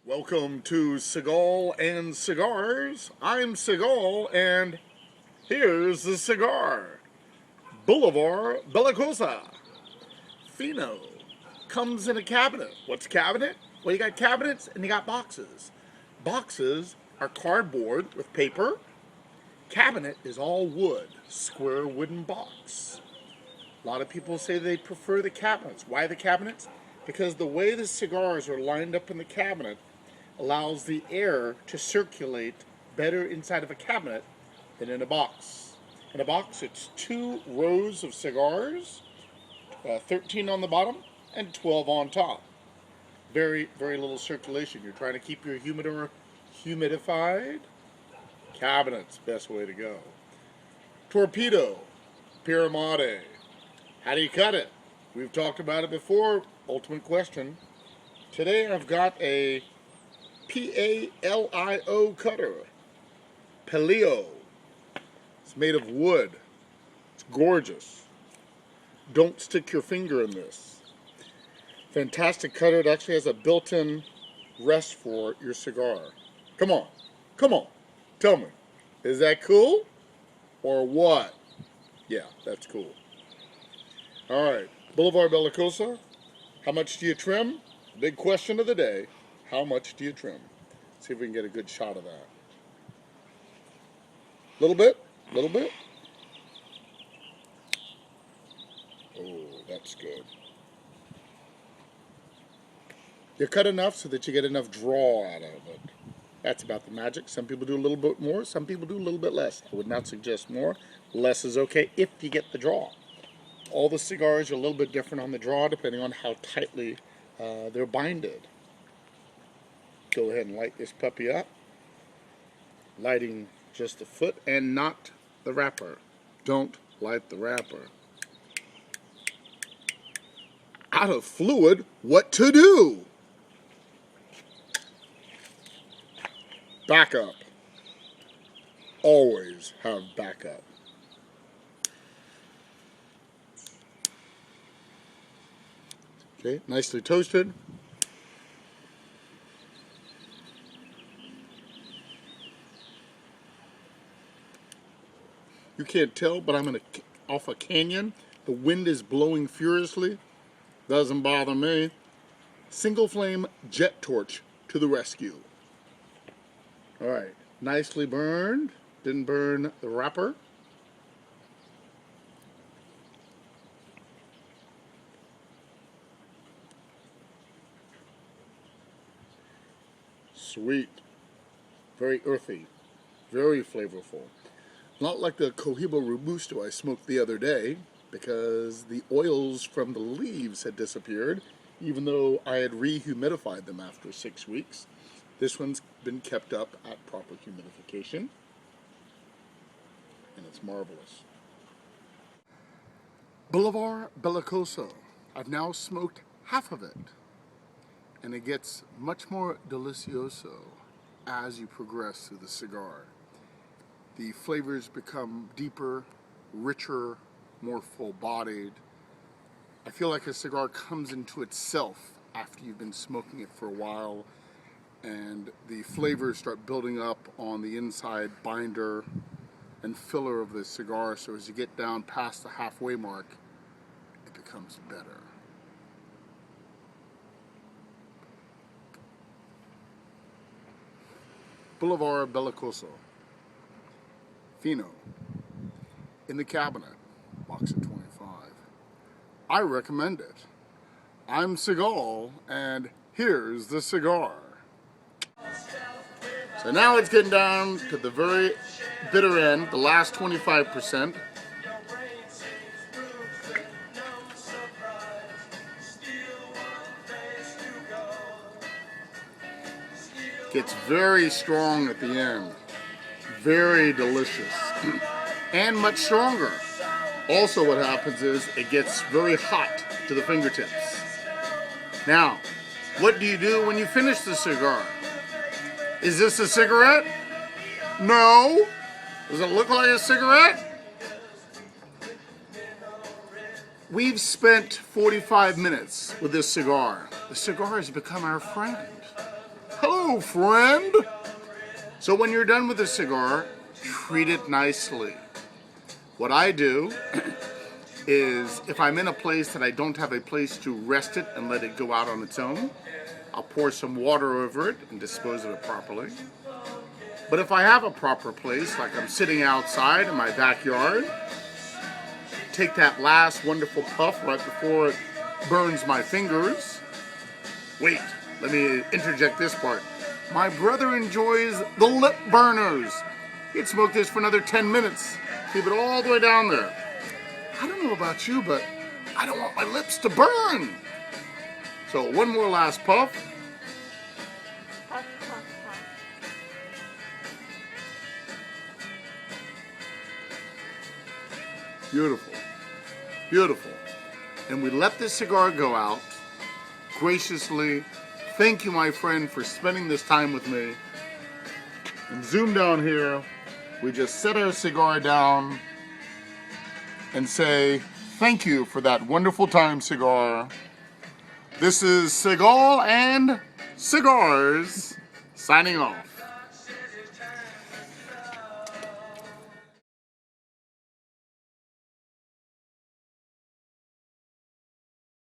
Welcome to Seagal and Cigars. I'm Seagal, and here's the cigar. Bolivar Belicosos Finos comes in a cabinet. What's a cabinet? Well, you got cabinets and you got boxes. Boxes are cardboard with paper. Cabinet is all wood, square wooden box. A lot of people say they prefer the cabinets. Why the cabinets? Because the way the cigars are lined up in the cabinet allows the air to circulate better inside of a cabinet than in a box. In a box, it's 2 rows of cigars, 13 on the bottom and 12 on top. Very, very little circulation. You're trying to keep your humidor humidified. Cabinet's best way to go. Torpedo, Pyramide. How do you cut it? We've talked about it before. Ultimate question. Today I've got a Palio cutter. Palio. It's made of wood. It's gorgeous. Don't stick your finger in this. Fantastic cutter. It actually has a built-in rest for your cigar. Come on. Come on. Tell me. Is that cool? Or what? Yeah, that's cool. Alright. Bolivar Belicosos. How much do you trim? Big question of the day. How much do you trim? See if we can get a good shot of that. Little bit? Little bit? Oh, that's good. You cut enough so that you get enough draw out of it. That's about the magic. Some people do a little bit more, some people do a little bit less. I would not suggest more. Less is okay if you get the draw. All the cigars are a little bit different on the draw depending on how tightly they're binded. Go ahead and light this puppy up. Lighting just the foot and not the wrapper. Don't light the wrapper. Out of fluid, what to do? Backup. Always have backup. Okay, nicely toasted. You can't tell, but I'm off a canyon. The wind is blowing furiously. Doesn't bother me. Single flame jet torch to the rescue. Alright, nicely burned. Didn't burn the wrapper. Sweet. Very earthy. Very flavorful. Not like the Cohiba Robusto I smoked the other day, because the oils from the leaves had disappeared, even though I had rehumidified them after 6 weeks. This one's been kept up at proper humidification, and it's marvelous. Bolivar Belicosos. I've now smoked half of it, and it gets much more delicioso as you progress through the cigar. The flavors become deeper, richer, more full-bodied. I feel like a cigar comes into itself after you've been smoking it for a while, and the flavors start building up on the inside binder and filler of the cigar, so as you get down past the halfway mark, it becomes better. Bolivar Belicosos Fino in the cabinet, box of 25. I recommend it. I'm Seagal, and here's the cigar. So now it's getting down to the very bitter end, the last 25%. Gets very strong at the end. Very delicious. And much stronger. Also what happens is it gets very hot to the fingertips. Now, what do you do when you finish the cigar? Is this a cigarette? No. Does it look like a cigarette? We've spent 45 minutes with this cigar. The cigar has become our friend. Hello Hello, friend. So when you're done with the cigar, treat it nicely. What I do is, if I'm in a place that I don't have a place to rest it and let it go out on its own, I'll pour some water over it and dispose of it properly. But if I have a proper place, like I'm sitting outside in my backyard, take that last wonderful puff right before it burns my fingers. Wait, let me interject this part. My brother enjoys the lip burners. He'd smoke this for another 10 minutes. Keep it all the way down there. I don't know about you, but I don't want my lips to burn. So one more last puff. Beautiful. Beautiful. And we let this cigar go out graciously. Thank you, my friend, for spending this time with me. And zoom down here. We just set our cigar down and say thank you for that wonderful time, cigar. This is Seagal and Cigars signing off.